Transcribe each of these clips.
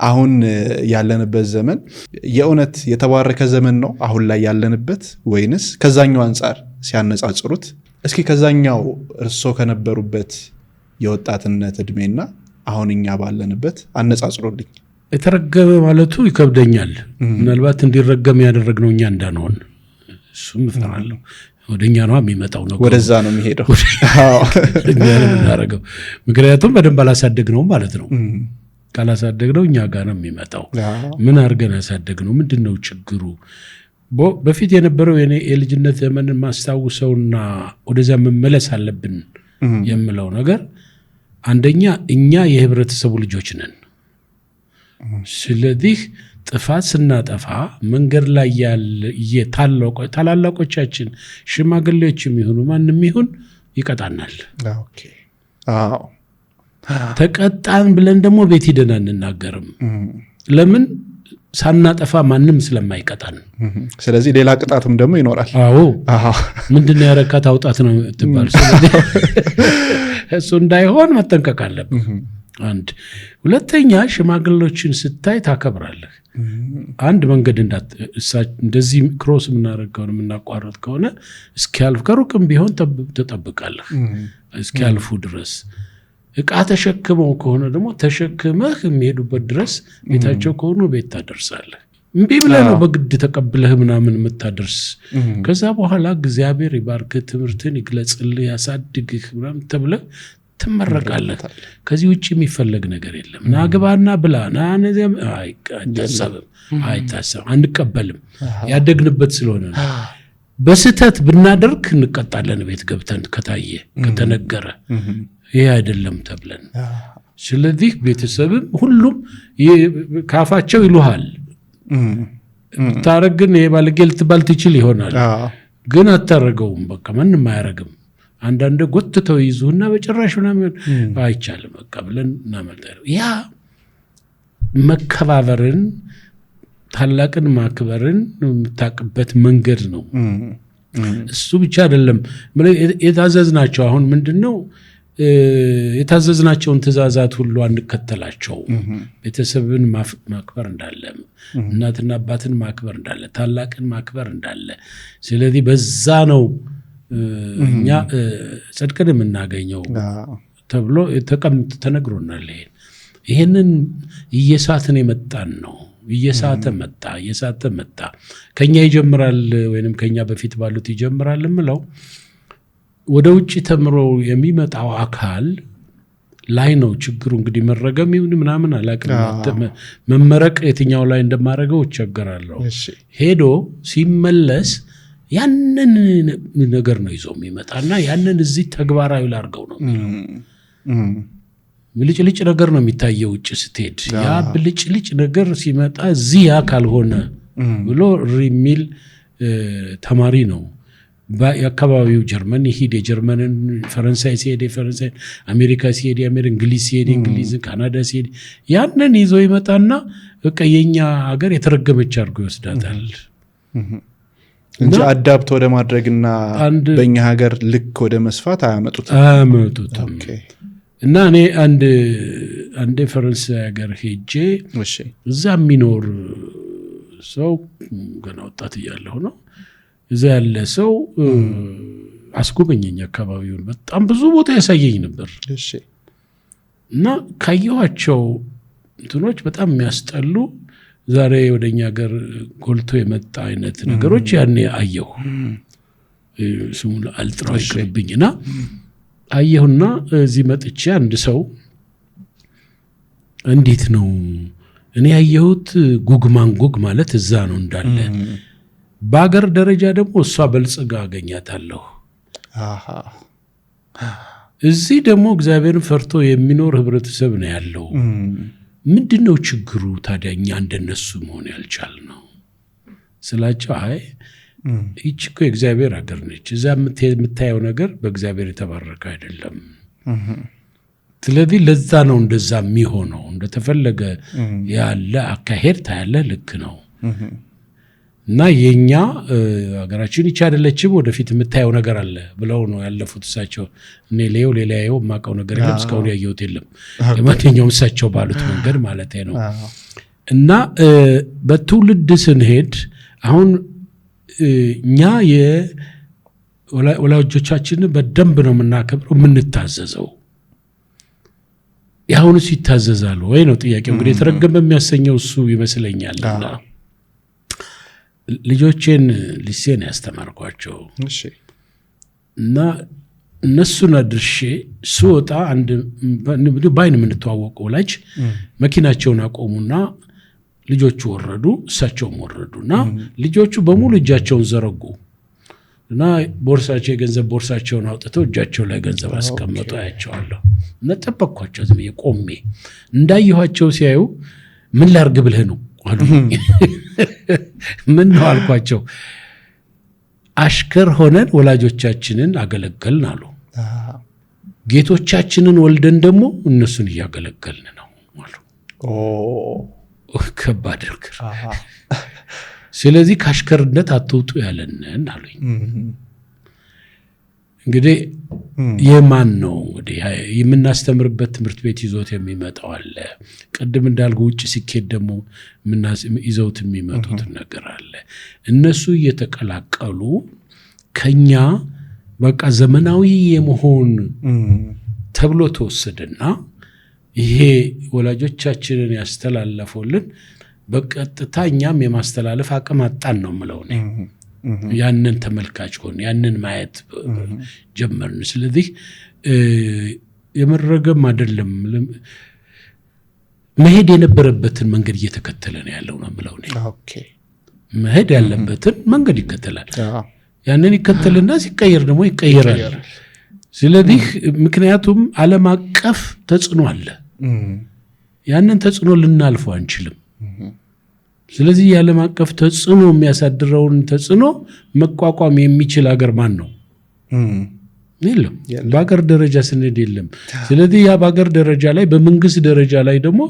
አሁን ያለንበት ዘመን የእውነት የተባረከ ዘመን ነው አሁን ላይ ያለንበት ወይንስ ከዛኛው አንፃር ሲያነጻጽሩት እስኪ ከዛኛው እርሶ ከነበሩበት የወጣትነት እድሜና አሁንኛ ባለንበት አነጻጽሩልኝ። የተረገመ ማለቱ ይከብደኛል። ምናልባት እንዲረገም ያደረግነው እኛ እንዳንሆን እሱም እፈራለሁ። ወደኛ ነው የሚመጣው ነው ወደዛ ነው የሚሄደው። ምክንያቱም በደንብ አላሳደግነው ማለት ነው። ካላሳደግነው እኛ ጋር ነው የሚመጣው። ምን አድርገን ያሳደግነው? ምንድነው ችግሩ? በፊት የነበረው የልጅነት ዘመንን ማስታወሰውና ወደዛ መመለስ አለብን የምለው ነገር አንደኛ እኛ የህብረተሰቡ ልጆች ነን። ስለዚህ ጥፋት ስናጠፋ መንገድ ላይ ያለ ታላላቆቻችን ሽማግሌዎችም ይሁኑ ማንም ይሁን ይቀጣናል። ኦኬ አዎ ተቀጣን ብለን ደግሞ ቤት ሄደን አንናገርም። ለምን? ሳናጠፋ ማንም ስለማይቀጣን። ስለዚህ ሌላ ቅጣትም ደግሞ ይኖራል። አዎ ምንድነው ያረካት አውጣት ነው ትባል። ስለዚህ እሱ እንዳይሆን መጠንቀቅ አለብን። አንድ ሁለተኛ ሽማግሌዎችን ስታይ ታከብራለህ። አንድ መንገድ እንደዚህ ክሮስ የምናደርገው የምናቋረጥ ከሆነ እስኪያልፍ ከሩቅም ቢሆን ተጠብቃለህ እስኪያልፉ ድረስ። እቃ ተሸክመው ከሆነ ደግሞ ተሸክመህ የሚሄዱበት ድረስ ቤታቸው ከሆኑ ቤት ታደርሳለህ። እምቢ ብለህ ነው በግድ ተቀብለህ ምናምን የምታደርስ። ከዛ በኋላ እግዚአብሔር ይባርክህ፣ ትምህርትን ይግለጽልህ፣ ያሳድግህ ምናምን ተብለህ ትመረቃለህ። ከዚህ ውጭ የሚፈለግ ነገር የለም። ናግባና ብላ አይታሰብም፣ አንቀበልም። ያደግንበት ስለሆነ ነው። በስተት ብናደርግ እንቀጣለን። ቤት ገብተን ከታየ ከተነገረ ይሄ አይደለም ተብለን። ስለዚህ ቤተሰብም ሁሉም ካፋቸው ይሉሃል። ታረግን ይሄ ባለጌ ልትባል ትችል ይሆናል፣ ግን አታረገውም። በቃ ምንም አያረግም። አንዳንድ ጎትተው ይዙና በጭራሽ ምናምን አይቻልም በቃ ብለን እናመልጣለን። ያ መከባበርን ታላቅን ማክበርን የምታውቅበት መንገድ ነው። እሱ ብቻ አይደለም የታዘዝናቸው። አሁን ምንድነው የታዘዝናቸውን ትእዛዛት ሁሉ አንከተላቸው። ቤተሰብን ማክበር እንዳለ፣ እናትና አባትን ማክበር እንዳለ፣ ታላቅን ማክበር እንዳለ። ስለዚህ በዛ ነው እኛ ጽድቅን የምናገኘው ተብሎ ተነግሮናል። ይሄንን እየሳትን የመጣን ነው። እየሳተ መጣ። ከኛ ይጀምራል ወይንም ከኛ በፊት ባሉት ይጀምራል የምለው ወደ ውጭ ተምሮ የሚመጣው አካል ላይ ነው ችግሩ። እንግዲህ መረገም ይሁን ምናምን አላውቅም። መመረቅ የትኛው ላይ እንደማረገው እቸገራለሁ። ሄዶ ሲመለስ ያንን ነገር ነው ይዞ የሚመጣና ያንን እዚህ ተግባራዊ ላርገው ነው የሚለው። ብልጭልጭ ነገር ነው የሚታየው ውጭ ስትሄድ። ያ ብልጭልጭ ነገር ሲመጣ እዚህ ያ ካልሆነ ብሎ የሚል ተማሪ ነው። የአካባቢው ጀርመን ይሄድ የጀርመንን፣ ፈረንሳይ ሲሄድ የፈረንሳይ፣ አሜሪካ ሲሄድ የአሜሪካ፣ እንግሊዝ ሲሄድ እንግሊዝ፣ ካናዳ ሲሄድ ያንን ይዞ ይመጣና በቃ የኛ ሀገር የተረገመች አድርጎ ይወስዳታል እንጂ አዳፕት ወደ ማድረግና በእኛ ሀገር ልክ ወደ መስፋት አያመጡትም። እና እኔ አንድ ፈረንሳይ ሀገር ሄጄ እዛ የሚኖር ሰው ገና ወጣት እያለሁ ነው እዛ ያለ ሰው አስጎበኘኝ። አካባቢውን በጣም ብዙ ቦታ ያሳየኝ ነበር። እና ካየኋቸው እንትኖች በጣም የሚያስጠሉ ዛሬ ወደኛ ሀገር ጎልቶ የመጣ አይነት ነገሮች ያኔ አየሁ። ስሙን አልጥራው ይቅርብኝና አየሁና እዚህ መጥቼ አንድ ሰው እንዴት ነው እኔ ያየሁት ጉግማንጉግ ማለት እዛ ነው እንዳለ፣ በአገር ደረጃ ደግሞ እሷ በልጽጋ አገኛታለሁ። እዚህ ደግሞ እግዚአብሔርን ፈርቶ የሚኖር ህብረተሰብ ነው ያለው። ምንድነው ችግሩ ታዲያ እኛ እንደነሱ መሆን ያልቻልነው ስላቸው፣ አይ ይህች እኮ የእግዚአብሔር ሀገር ነች፣ እዛ የምታየው ነገር በእግዚአብሔር የተባረከ አይደለም። ስለዚህ ለዛ ነው እንደዛ የሚሆነው። እንደተፈለገ ያለ አካሄድ ታያለ፣ ልክ ነው። እና የኛ ሀገራችን ይቻ አይደለችም ወደፊት የምታየው ነገር አለ ብለው ነው ያለፉት እሳቸው። እኔ ሌላ የማውቀው ነገር የለም እስካሁን ያየሁት የለም ለማንኛውም እሳቸው ባሉት መንገድ ማለት ነው። እና በትውልድ ስንሄድ አሁን እኛ የወላጆቻችንን በደንብ ነው የምናከብረው የምንታዘዘው። ያሁንስ ይታዘዛሉ ወይ ነው ጥያቄው። እንግዲህ የተረገመ የሚያሰኘው እሱ ይመስለኛልና ልጆቼን ሊሴን ያስተማርኳቸው እና እነሱን አድርሼ ስወጣ አንድ ባይን የምንተዋወቀው ወላጅ መኪናቸውን አቆሙና ልጆቹ ወረዱ፣ እሳቸውም ወረዱና ልጆቹ በሙሉ እጃቸውን ዘረጉ እና ቦርሳቸው የገንዘብ ቦርሳቸውን አውጥተው እጃቸው ላይ ገንዘብ አስቀመጡ። አያቸዋለሁ እና ጠበቅኳቸው ዝም ብዬ ቆሜ። እንዳየኋቸው ሲያዩ ምን ላርግ ብለህ ነው አሉ። ምን ነው አልኳቸው። አሽከር ሆነን ወላጆቻችንን አገለገልን አሉ። ጌቶቻችንን ወልደን ደግሞ እነሱን እያገለገልን ነው አሉ። ከባድ ነገር። ስለዚህ ከአሽከርነት አትውጡ ያለንን አሉኝ። እንግዲህ የማን ነው እንግዲህ የምናስተምርበት ትምህርት ቤት ይዞት የሚመጣው አለ። ቅድም እንዳልኩ ውጭ ሲኬድ ደግሞ ይዘውት የሚመጡት ነገር አለ። እነሱ እየተቀላቀሉ ከኛ በቃ ዘመናዊ የመሆን ተብሎ ተወሰደና ይሄ ወላጆቻችንን ያስተላለፉልን በቀጥታ እኛም የማስተላለፍ አቅም አጣን ነው የምለው እኔ። ያንን ተመልካች ሆነ ያንን ማየት ጀመርን። ስለዚህ የመረገም አይደለም መሄድ የነበረበትን መንገድ እየተከተለ ነው ያለው ነው የምለው እኔ። መሄድ ያለበትን መንገድ ይከተላል። ያንን ይከተልና ሲቀየር ደግሞ ይቀየራል። ስለዚህ ምክንያቱም ዓለም አቀፍ ተጽዕኖ አለ። ያንን ተጽዕኖ ልናልፈው አንችልም። ስለዚህ የዓለም አቀፍ ተጽዕኖ የሚያሳድረውን ተጽዕኖ መቋቋም የሚችል ሀገር ማን ነው? የለም። በሀገር ደረጃ ስንሄድ የለም። ስለዚህ ያ በሀገር ደረጃ ላይ በመንግስት ደረጃ ላይ ደግሞ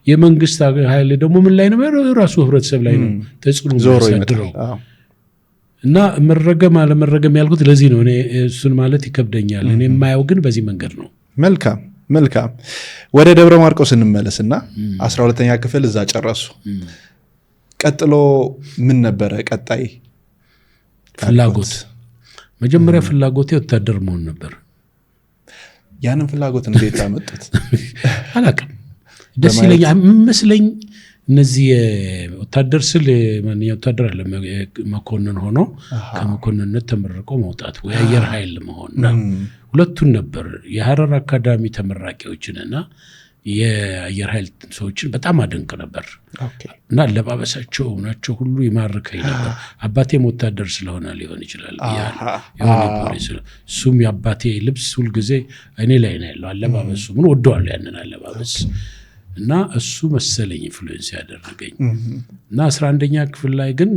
የመንግስት ኃይል ደግሞ ምን ላይ ነው? ራሱ ህብረተሰብ ላይ ነው ተጽዕኖ የሚያሳድረው። እና መረገም አለመረገም ያልኩት ለዚህ ነው። እኔ እሱን ማለት ይከብደኛል። እኔ የማየው ግን በዚህ መንገድ ነው። መልካም። ወደ ደብረ ማርቆስ እንመለስና 12ኛ ክፍል እዛ ጨረሱ። ቀጥሎ ምን ነበረ ቀጣይ ፍላጎት? መጀመሪያ ፍላጎቴ ወታደር መሆን ነበር። ያንን ፍላጎት እንዴት አመጡት? አላውቅም። ደስ ይለኛል መስለኝ። እነዚህ ወታደር ስል ማንኛው ወታደር አለ መኮንን ሆኖ ከመኮንንነት ተመርቆ መውጣት ወይ አየር ኃይል መሆን ሁለቱን ነበር። የሐረር አካዳሚ ተመራቂዎችንና የአየር ኃይል ሰዎችን በጣም አደንቅ ነበር እና አለባበሳቸው ናቸው ሁሉ ይማርከኝ ነበር። አባቴም ወታደር ስለሆነ ሊሆን ይችላል። እሱም የአባቴ ልብስ ሁልጊዜ እኔ ላይ ነው ያለው አለባበሱ። ምን ወደዋለሁ ያንን አለባበስ እና እሱ መሰለኝ ኢንፍሉዌንስ ያደረገኝ። እና 11ኛ ክፍል ላይ ግን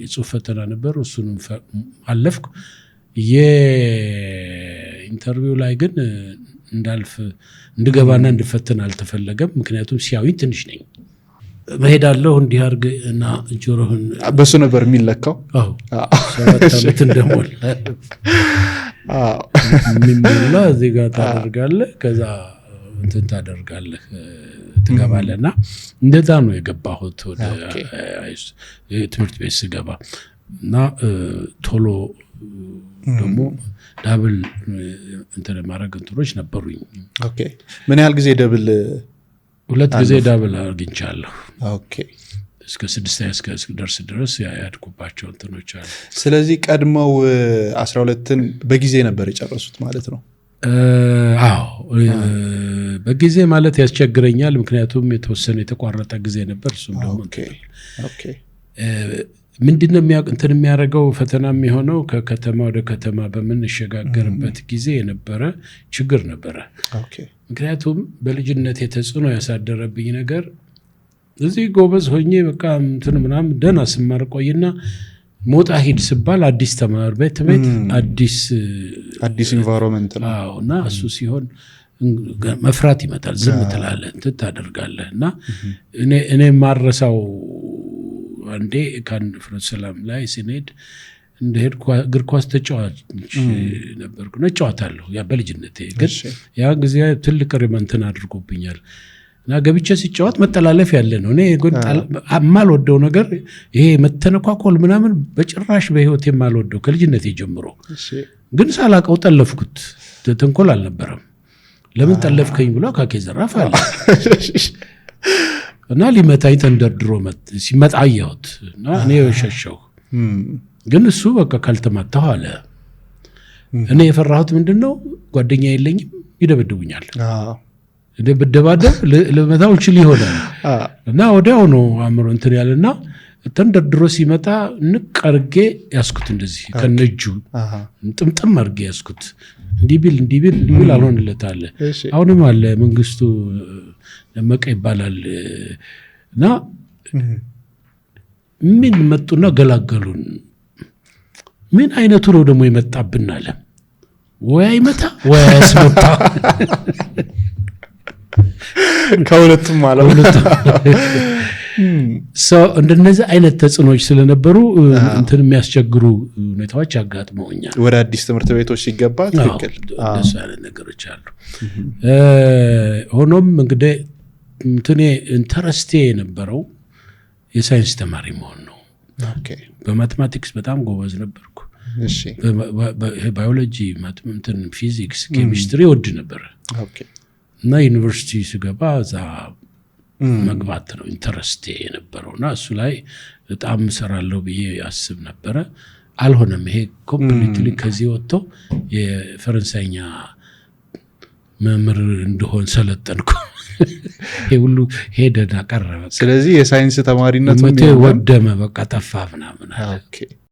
የጽሁፍ ፈተና ነበር። እሱንም አለፍኩ። የኢንተርቪው ላይ ግን እንዳልፍ እንድገባና እንድፈተን አልተፈለገም። ምክንያቱም ሲያዩኝ ትንሽ ነኝ። መሄዳለሁ እንዲህ አድርግ እና ጆሮህን በሱ ነበር የሚለካው። 7 ዓመት እንደሞላ የሚሞላ እዚህ ጋር ታደርጋለህ፣ ከዛ እንትን ታደርጋለህ ትገባለና እንደዛ ነው የገባሁት ወደ ትምህርት ቤት ስገባ። እና ቶሎ ደግሞ ዳብል እንትን ማድረግ እንትኖች ነበሩኝ። ምን ያህል ጊዜ ደብል? 2 ጊዜ ዳብል አግኝቻለሁ። እስከ 6ኛ እስከደርስ ድረስ ያድኩባቸው እንትኖች አሉ። ስለዚህ ቀድመው 12ን በጊዜ ነበር የጨረሱት ማለት ነው? አዎ በጊዜ ማለት ያስቸግረኛል። ምክንያቱም የተወሰነ የተቋረጠ ጊዜ ነበር። እሱም ደግሞ ምንድነው እንትን የሚያደርገው ፈተና የሚሆነው ከከተማ ወደ ከተማ በምንሸጋገርበት ጊዜ የነበረ ችግር ነበረ። ምክንያቱም በልጅነት የተጽዕኖ ያሳደረብኝ ነገር እዚህ ጎበዝ ሆኜ በቃ እንትን ምናምን ደህና ስማር ቆይና ሞጣ ሂድ ስባል አዲስ ተማር ቤት አዲስ ኢንቫይሮንመንት ነው እና እሱ ሲሆን መፍራት ይመጣል። ዝም ትላለህ፣ እንትን ታደርጋለህ። እና እኔ ማረሳው አንዴ ከአንድ ፍኖተ ሰላም ላይ ስንሄድ እንደሄድኩ እግር ኳስ ተጫዋች ነበርኩ። እጫወታለሁ ያ በልጅነቴ ግን ያ ጊዜ ትልቅ ሪመንትን አድርጎብኛል እና ገብቼ ሲጫወት መጠላለፍ ያለ ነው። እኔ የማልወደው ነገር ይሄ መተነኳኮል ምናምን በጭራሽ በህይወት የማልወደው ከልጅነቴ ጀምሮ። ግን ሳላቀው ጠለፍኩት። ተንኮል አልነበረም። ለምን ጠለፍከኝ ብሎ አካኬ ዘራፍ አለ እና ሊመታኝ ተንደርድሮ ሲመጣ አየሁት እና እኔ ሸሸሁ። ግን እሱ በቃ ካልተማታሁ አለ። እኔ የፈራሁት ምንድነው ጓደኛ የለኝም፣ ይደበድቡኛል። ደብደባደብ ለመታው ይችል ይሆናል እና ወዲያው ነው አእምሮ እንትን ያለና ተንደርድሮ ሲመጣ ንቅ አድርጌ ያስኩት፣ እንደዚህ ከነጁ ጥምጥም አድርጌ ያስኩት። እንዲህ ቢል አልሆንለት አለ። አሁንም አለ መንግስቱ ደመቀ ይባላል እና ምን መጡና ገላገሉን። ምን አይነቱ ነው ደግሞ የመጣብን አለ። ወይ አይመታ ወይ ያስመታ ከሁለቱም ማለት ሰው እንደነዚህ አይነት ተጽዕኖች ስለነበሩ እንትን የሚያስቸግሩ ሁኔታዎች ያጋጥመውኛል። ወደ አዲስ ትምህርት ቤቶች ሲገባ ትክክል እንደሱ አይነት ነገሮች አሉ። ሆኖም እንግዲህ እንትኔ ኢንተረስቴ የነበረው የሳይንስ ተማሪ መሆን ነው። በማቴማቲክስ በጣም ጎበዝ ነበርኩ። ባዮሎጂ፣ ፊዚክስ፣ ኬሚስትሪ ወድ ነበር እና ዩኒቨርሲቲ ስገባ እዛ መግባት ነው ኢንተረስቴ የነበረውና እሱ ላይ በጣም እሰራለሁ ብዬ አስብ ነበረ። አልሆነም። ይሄ ኮምፕሊትሊ ከዚህ ወጥቶ የፈረንሳይኛ መምህር እንደሆን ሰለጠንኩ። ይሄ ሁሉ ሄደና ቀረበ። ስለዚህ የሳይንስ ተማሪነት ወደመ፣ በቃ ጠፋ ምናምን።